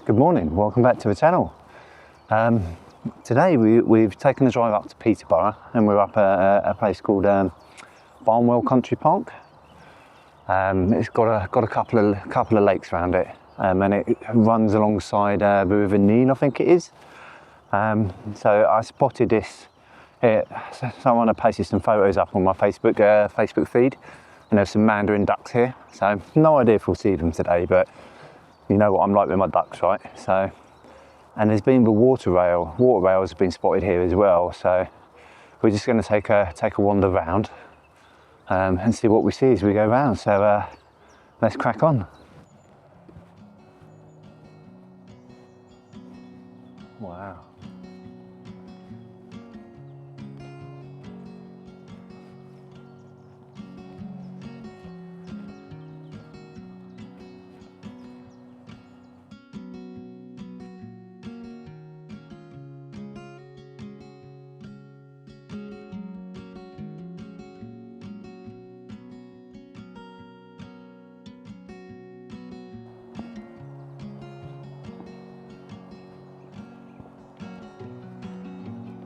Good morning, welcome back to the channel. Today we've taken the drive up to Peterborough and we're up at a place called Barnwell Country Park. It's got a couple of lakes around it, and it runs alongside the River Nene, I think it is. So I spotted this here. Someone had posted some photos up on my Facebook feed, and there's some Mandarin ducks here. So no idea if we'll see them today, but you know what I'm like with my ducks, right? So, and there's been the water rails have been spotted here as well. So we're just going to take a wander round and see what we see as we go round. So let's crack on. Wow.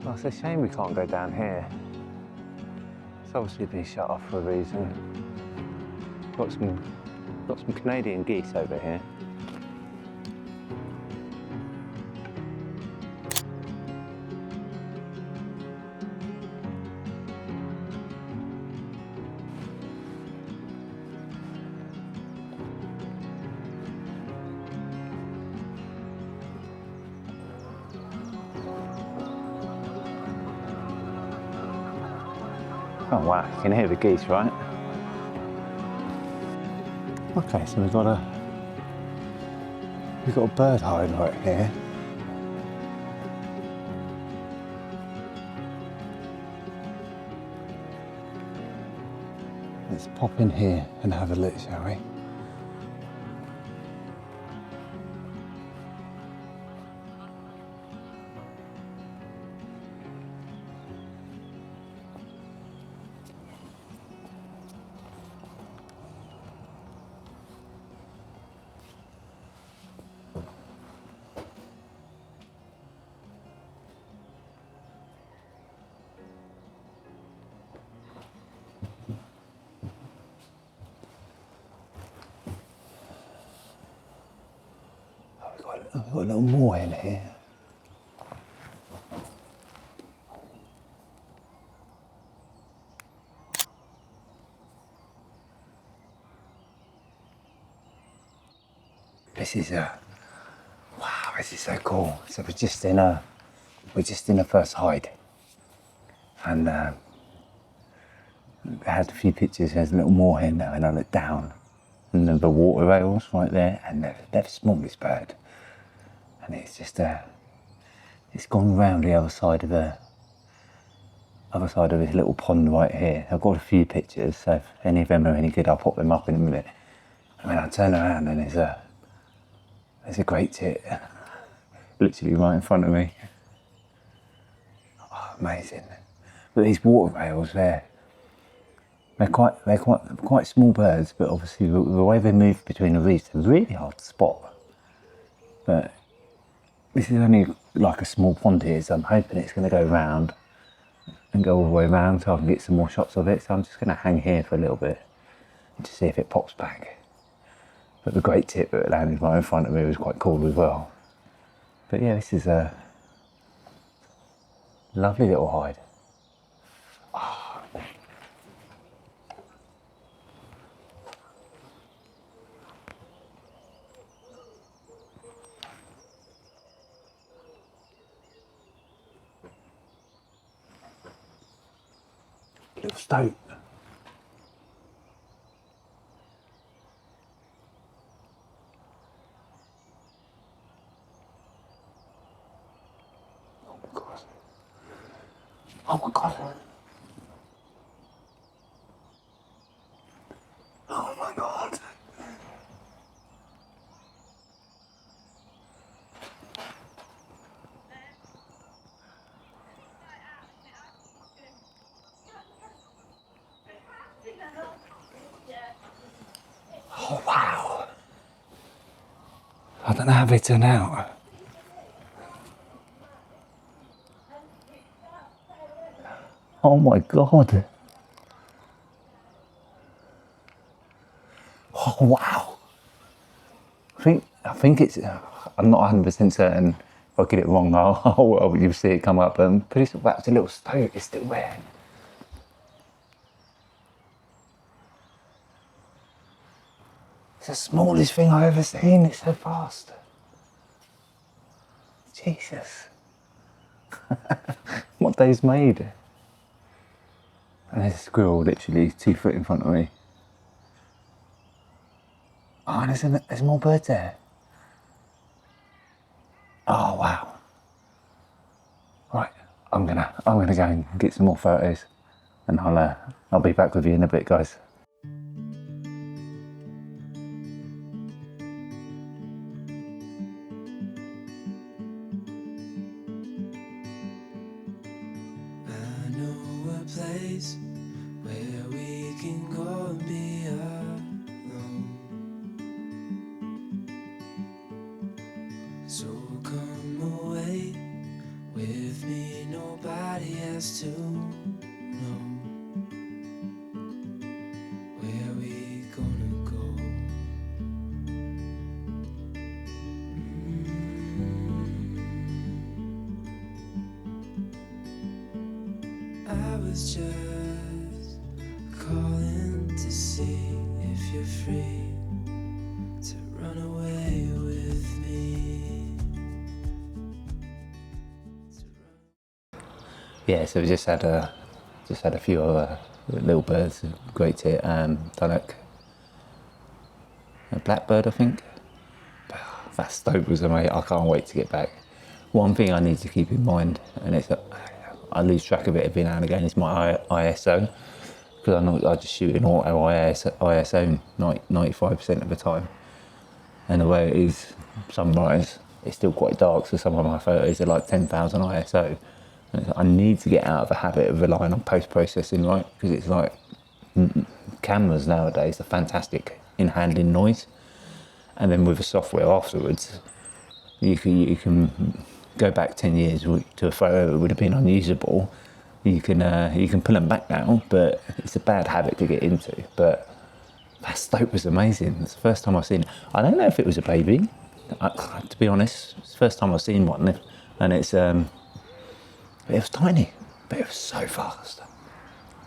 Well, it's a shame we can't go down here. It's obviously been shut off for a reason. Got some Canadian geese over here. Oh wow, you can hear the geese, right? Okay, so we've got a bird hide right here. Let's pop in here and have a look, shall we? We've got a little more in here. This is wow, this is so cool. So we're just in a first hide, and I had a few pictures. There's a little moorhen now, and I look down, and then the water rails right there, and they're the smallest bird. And it's just it's gone round the other side of this little pond right here. I've got a few pictures, so if any of them are any good, I'll pop them up in a minute. And then I turn around and there's a great tit, literally right in front of me. Oh, amazing! But these water rails, they're quite small birds, but obviously the way they move between the reefs, they're really hard to spot. But this is only like a small pond here, so I'm hoping it's going to go round and go all the way around so I can get some more shots of it. So I'm just going to hang here for a little bit to see if it pops back. But the great tip that landed right in front of me was quite cool as well. But yeah, this is a lovely little hide. Oh. Little stoat. Oh my god. Oh my god. Oh my god. don't know how they turn out. Oh my God. Oh wow. I think it's, I'm not 100% certain. If I get it wrong, you'll see it come up. But it's about a little stove, it's still there. It's the smallest thing I've ever seen, it's so fast. Jesus. What day's made? And there's a squirrel literally 2 foot in front of me. Oh, and there's more birds there. Oh wow. Right, I'm gonna go and get some more photos, and I'll be back with you in a bit, guys. I know a place where we can go and be alone. So come away with me, nobody has to know. Where we gonna go? I was just calling to see if you're free to run away with me. Yeah, so we just had a few other little birds. Great to hit. Like a blackbird, I think. That stoke was amazing. I can't wait to get back. One thing I need to keep in mind, and it's I lose track of it every now and again, is my ISO, because I just shoot in auto ISO 95% of the time. And the way it is sunrise, it's still quite dark, so some of my photos are like 10,000 ISO. And I need to get out of the habit of relying on post-processing, right? Because it's like cameras nowadays are fantastic in handling noise, and then with the software afterwards, you can go back 10 years to a photo that would have been unusable. You can pull them back now, but it's a bad habit to get into. But that stoke was amazing. It's the first time I've seen it. I don't know if it was a baby, to be honest. It's the first time I've seen one, and it was tiny, but it was so fast.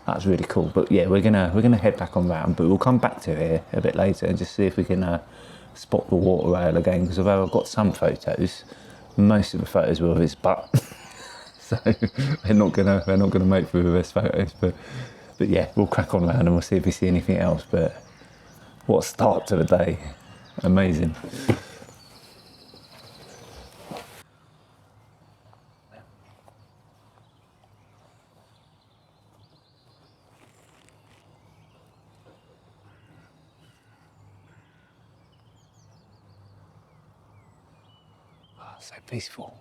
That was really cool. But yeah, we're gonna head back on round, but we'll come back to here a bit later and just see if we can spot the water rail again. Because although I've got some photos, most of the photos were of his butt, so they're not gonna make for the best photos. But yeah, we'll crack on round and we'll see if we see anything else. But what a start to the day! Amazing. So peaceful.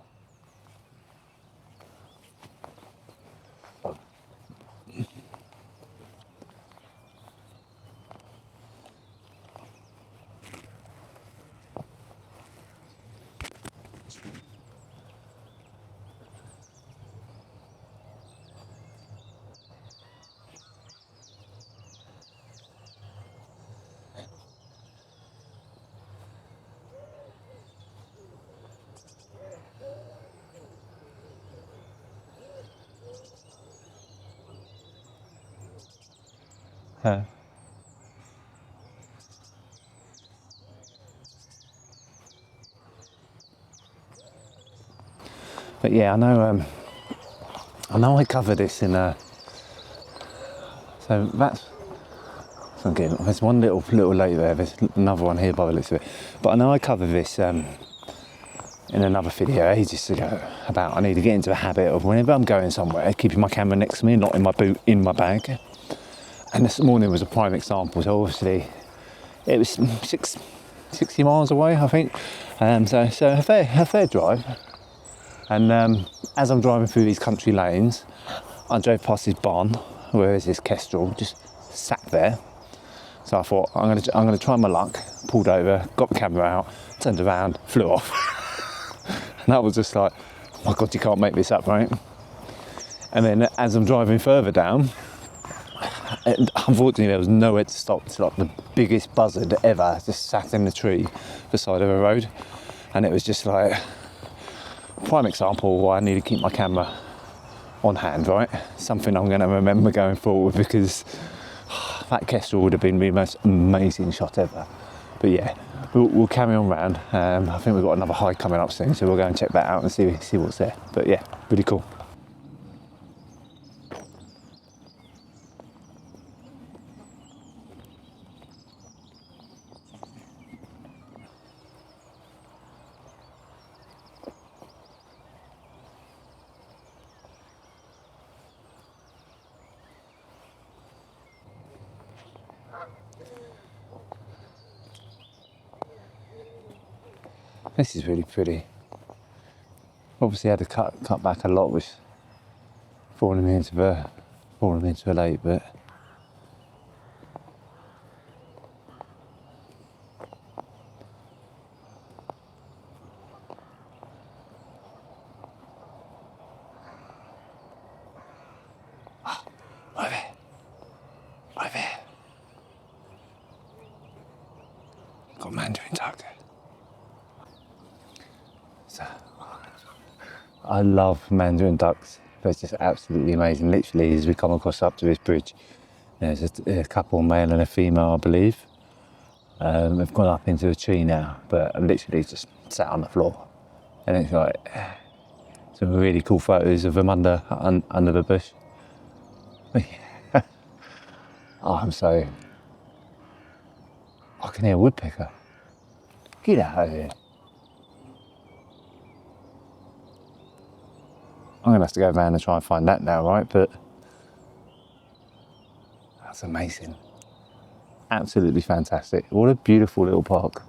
But yeah, I know I covered this in so that's again, there's one little lake there, there's another one here by the looks of it. But I know I covered this in another video ages ago about I need to get into a habit of whenever I'm going somewhere, keeping my camera next to me, not in my boot, in my bag. And this morning was a prime example. So obviously it was 60 miles away, I think. So a fair drive. And as I'm driving through these country lanes, I drove past this barn, where is this kestrel, just sat there. So I thought, I'm gonna try my luck. Pulled over, got the camera out, turned around, flew off. And that was just like, oh my God, you can't make this up, right? And then as I'm driving further down, unfortunately there was nowhere to stop. It's like the biggest buzzard ever just sat in the tree beside of a road. And it was just like, prime example why I need to keep my camera on hand, right? Something I'm gonna remember going forward, because that kestrel would have been the most amazing shot ever. But yeah, we'll carry on round. I think we've got another hike coming up soon, so we'll go and check that out and see what's there. But yeah, really cool. This is really pretty. Obviously had to cut back a lot with falling into a lake, but right there. Got Mandarin duck. So, I love Mandarin ducks. They're just absolutely amazing. Literally, as we come across up to this bridge, there's a couple, male and a female, I believe. They've gone up into a tree now, but I'm literally just sat on the floor. And it's like some really cool photos of them under the bush. Oh, I can hear a woodpecker. Get out of here. I'm gonna have to go around and try and find that now, right? But that's amazing. Absolutely fantastic. What a beautiful little park.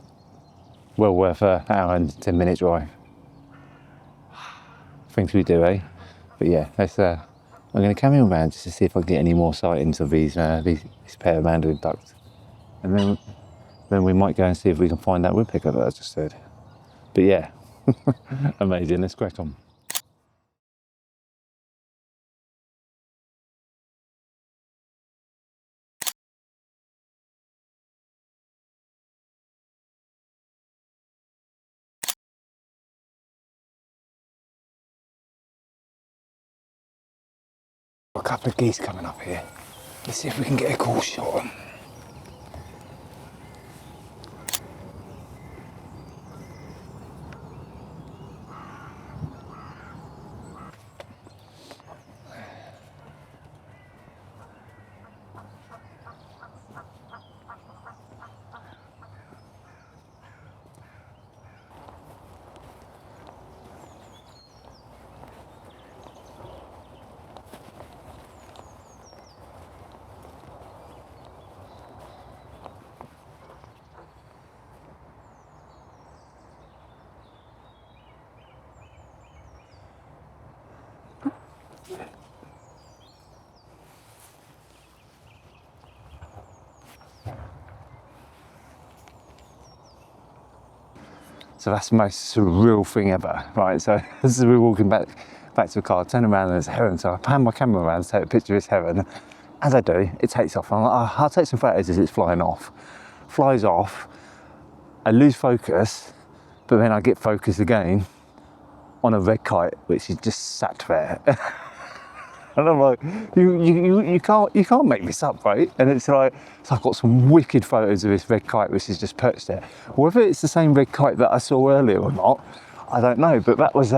Well worth an hour and 10-minute drive. Things we do, eh? But yeah, let's. I'm gonna carry on around just to see if I can get any more sightings of this pair of Mandarin ducks, and then we might go and see if we can find that woodpecker that I just heard. But yeah, amazing. Let's crack on. A couple of geese coming up here. Let's see if we can get a cool shot on. So that's the most surreal thing ever, right? So this is we're walking back to the car, turn around and there's a heron. So I pan my camera around to take a picture of this heron. As I do, it takes off. I'm like, oh, I'll take some photos as it's flying off. Flies off, I lose focus, but then I get focus again on a red kite, which is just sat there. And I'm like, you can't make this up, right? And it's like, so I've got some wicked photos of this red kite which is just perched there. Whether it's the same red kite that I saw earlier or not, I don't know. But that was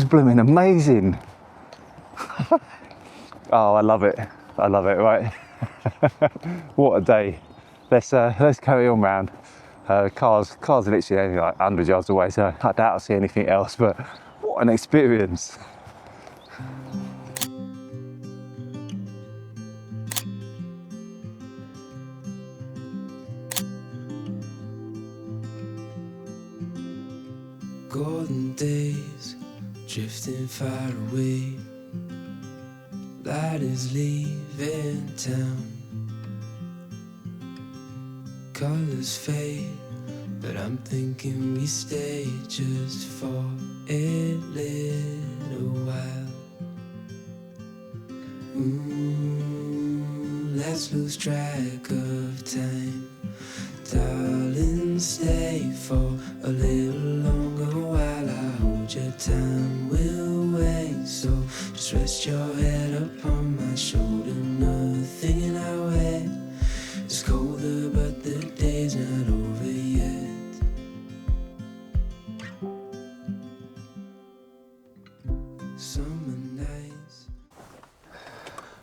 blooming amazing. Oh, I love it. I love it. Right. What a day. Let's carry on round. Cars are literally only like 100 yards away, so I doubt I'll see anything else. But what an experience. Golden days drifting far away. Light is leaving town. colors fade, but I'm thinking we stay just for a little while. Let's lose track of time, darling, stay for a little longer while I hold your time will wait. So just rest your head upon my shoulder, nothing in our way. It's colder but the day's not over yet. Summer nights.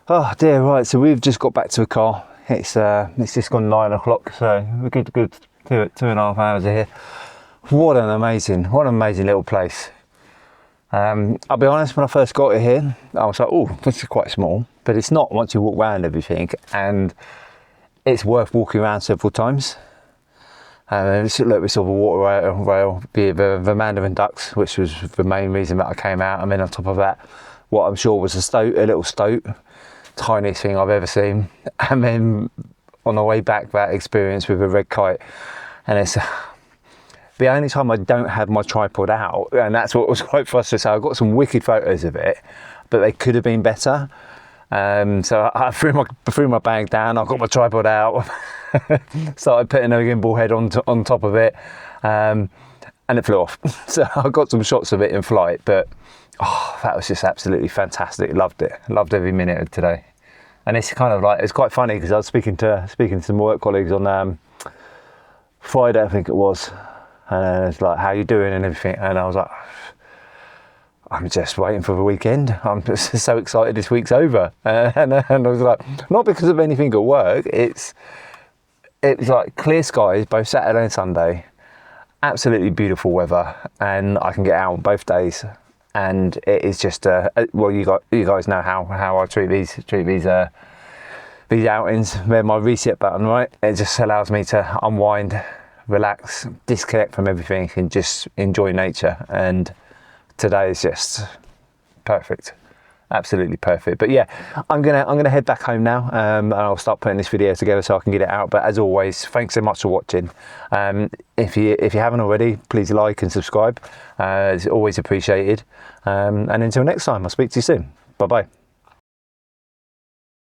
Oh dear, right, so we've just got back to the car. It's just gone 9 o'clock, so we're good 2.5 hours here. What an amazing little place. I'll be honest, when I first got here, I was like, oh, this is quite small, but it's not once you walk around everything, and it's worth walking around several times. We saw a water rail, the Mandarin ducks, which was the main reason that I came out, and then on top of that, what I'm sure was a little stoat, tiniest thing I've ever seen. And then on the way back, that experience with a red kite, and it's the only time I don't have my tripod out, and that's what was quite frustrating. So I got some wicked photos of it, but they could have been better. So I threw my bag down, I got my tripod out, started putting a gimbal head on top of it, and it flew off. So I got some shots of it in flight, but oh, that was just absolutely fantastic. Loved it. Loved every minute of today. And it's kind of like, it's quite funny because I was speaking to some work colleagues on Friday, I think it was, and it's like, how you doing and everything, and I was like, I'm just waiting for the weekend. I'm just so excited this week's over. And I was like, not because of anything at work, it's like clear skies both Saturday and Sunday, absolutely beautiful weather, and I can get out both days. And it is just well, you guys know how I treat these outings. They're my reset button, right? It just allows me to unwind, relax, disconnect from everything, and just enjoy nature. And today is just perfect, absolutely perfect. But yeah, I'm gonna head back home now, and I'll start putting this video together so I can get it out. But as always, thanks so much for watching. If you haven't already, please like and subscribe. It's always appreciated. And until next time, I'll speak to you soon. Bye bye.